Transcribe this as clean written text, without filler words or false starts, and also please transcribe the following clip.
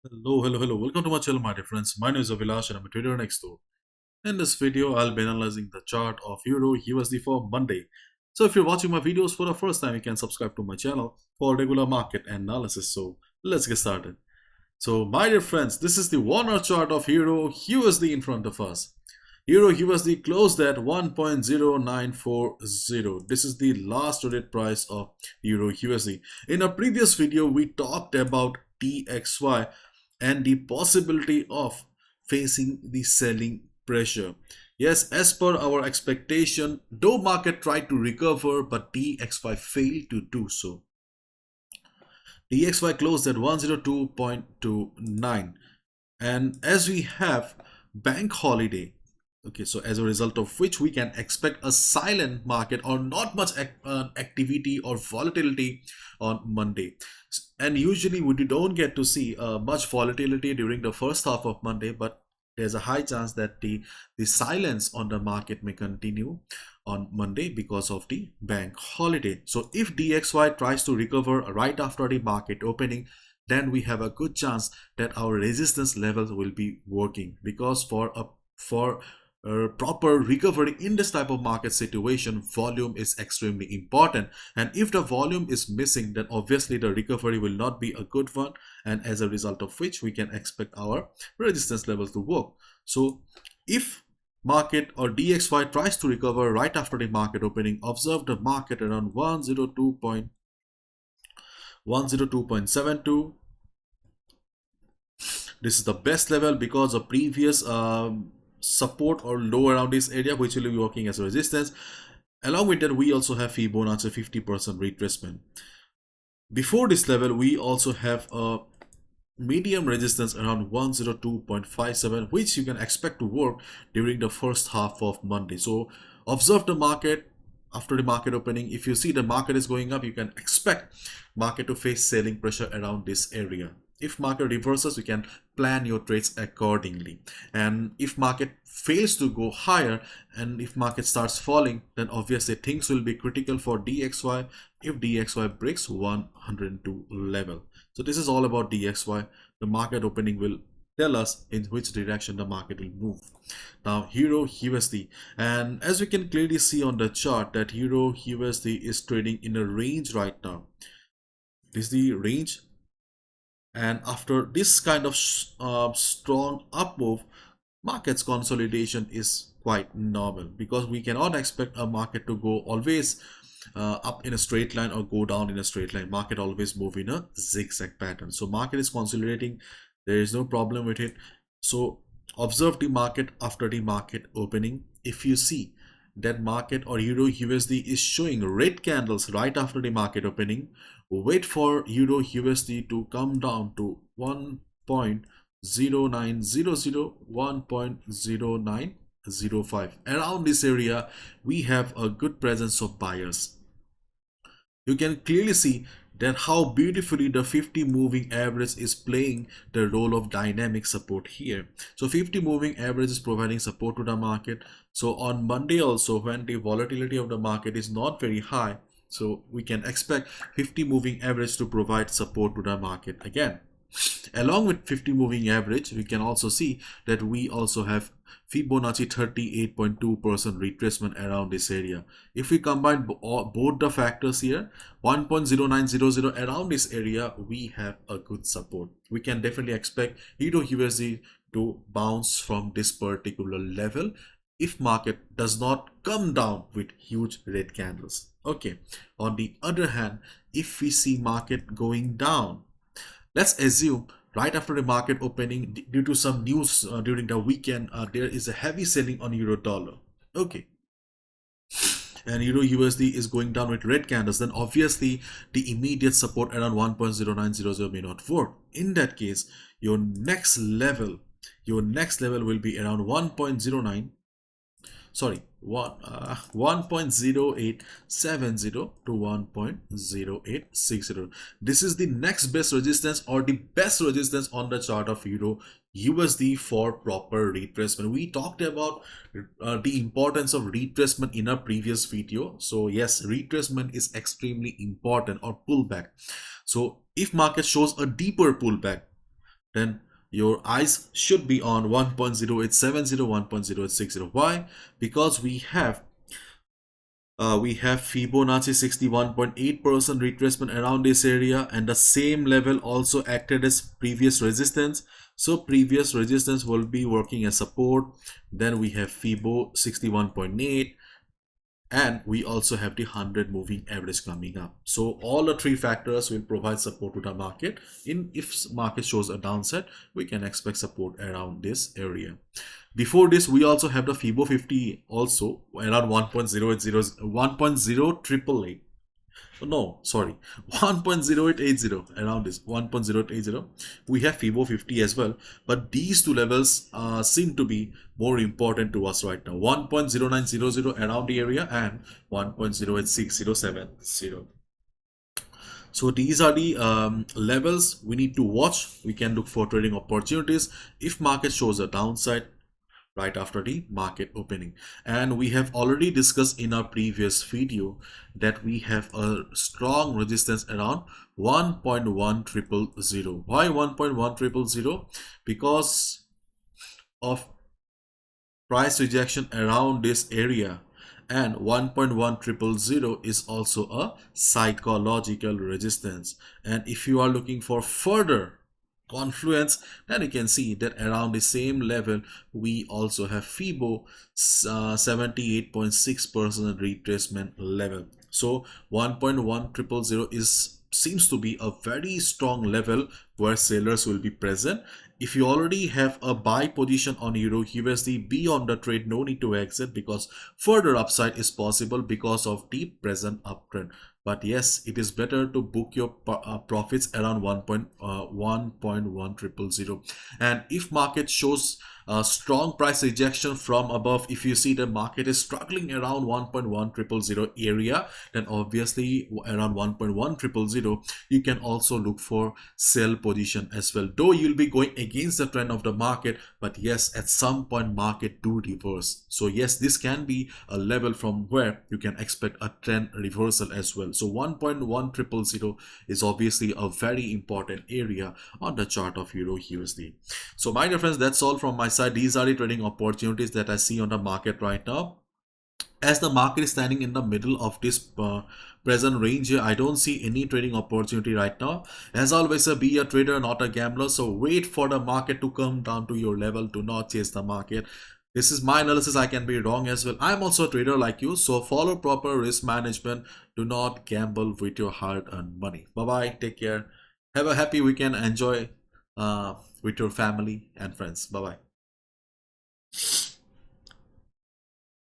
Hello. Welcome to my channel, my dear friends. My name is Avilash and I'm a trader next door. In this video, I'll be analyzing the chart of Euro USD for Monday. So if you're watching my videos for the first time, you can subscribe to my channel for regular market analysis. So let's get started. So my dear friends, this is the 1 hour chart of Euro USD in front of us. Euro USD closed at 1.0940. This is the last traded price of Euro USD. In a previous video, we talked about DXY and the possibility of facing the selling pressure. Yes, as per our expectation, though market tried to recover, but DXY failed to do so. DXY closed at 102.29, and as we have bank holiday, okay, so as a result of which we can expect a silent market or not much activity or volatility on Monday. And usually we don't get to see much volatility during the first half of Monday, but there's a high chance that the silence on the market may continue on Monday because of the bank holiday. So if DXY tries to recover right after the market opening, then we have a good chance that our resistance levels will be working, because for proper recovery in this type of market situation, volume is extremely important, and if the volume is missing, then obviously the recovery will not be a good one, and as a result of which we can expect our resistance levels to work. So if market or DXY tries to recover right after the market opening, observe the market around 102.72. This is the best level because of previous support or low around this area, which will be working as a resistance. Along with that, we also have Fibonacci 50% retracement. Before this level, we also have a medium resistance around 102.57, which you can expect to work during the first half of Monday. So observe the market after the market opening. If you see the market is going up, you can expect market to face selling pressure around this area. If market reverses, you can plan your trades accordingly. And if market fails to go higher and if market starts falling, then obviously things will be critical for DXY if DXY breaks 102 level. So this is all about DXY. The market opening will tell us in which direction the market will move. Now Euro USD, and as we can clearly see on the chart that Euro USD is trading in a range right now. This is the range, and after this kind of strong up move, market's consolidation is quite normal, because we cannot expect a market to go always up in a straight line or go down in a straight line. Market always move in a zigzag pattern. So market is consolidating. There is no problem with it. So observe the market after the market opening. If you see that market or Euro USD is showing red candles right after the market opening, wait for Euro USD to come down to 1.0900, 1.0905. Around this area, we have a good presence of buyers. You can clearly see that how beautifully the 50 moving average is playing the role of dynamic support here. So 50 moving average is providing support to the market. So on Monday also, when the volatility of the market is not very high, so we can expect 50 moving average to provide support to the market again. Along with 50 moving average, we can also see that we also have Fibonacci 38.2% retracement around this area. If we combine both the factors here, 1.0900 around this area, we have a good support. We can definitely expect Euro USD to bounce from this particular level if market does not come down with huge red candles. Okay, on the other hand, if we see market going down, let's assume right after the market opening, due to some news during the weekend, there is a heavy selling on euro dollar. Okay, and Euro USD is going down with red candles, then obviously the immediate support around 1.0900 may not work. In that case, your next level will be around 1.09, sorry, 1.0870 to 1.0860. This is the next best resistance or the best resistance on the chart of Euro USD for proper retracement. We talked about the importance of retracement in a previous video. So yes, retracement is extremely important, or pullback. So if market shows a deeper pullback, then your eyes should be on 1.0870, 1.0860. Why? Because we have Fibonacci 61.8% retracement around this area, and the same level also acted as previous resistance. So previous resistance will be working as support. Then we have Fibo 61.8, and we also have the 100 moving average coming up. So all the three factors will provide support to the market. If market shows a downside, we can expect support around this area. Before this, we also have the Fibo 50 also around 1.080, 1.0888. No, sorry, 1.0880, around this 1.0880. We have Fibo 50 as well, but these two levels seem to be more important to us right now. 1.0900 around the area and 1.086070. So these are the levels we need to watch. We can look for trading opportunities if market shows a downside right after the market opening. And we have already discussed in our previous video that we have a strong resistance around 1.1000. Why 1.1000? Because of price rejection around this area, and 1.1000 is also a psychological resistance. And if you are looking for further confluence, then you can see that around the same level we also have Fibo 78.6% retracement level. So 1.1000 is seems to be a very strong level where sellers will be present. If you already have a buy position on EURUSD, be on the trade, no need to exit, because further upside is possible because of the present uptrend. But yes, it is better to book your profits around 1.1000. And if market shows a strong price rejection from above, if you see the market is struggling around 1.1000 area, then obviously around 1.1000 you can also look for sell position as well. Though you'll be going against the trend of the market, but yes, at some point market do reverse. So yes, this can be a level from where you can expect a trend reversal as well. So 1.1000 is obviously a very important area on the chart of EURUSD. So my dear friends, that's all from my side. These are the trading opportunities that I see on the market right now. As the market is standing in the middle of this present range here, I don't see any trading opportunity right now. As always, be a trader, not a gambler. So wait for the market to come down to your level. Do not chase the market. This is my analysis. I can be wrong as well. I'm also a trader like you. So follow proper risk management. Do not gamble with your hard-earned money. Bye-bye. Take care. Have a happy weekend. Enjoy with your family and friends. Bye-bye.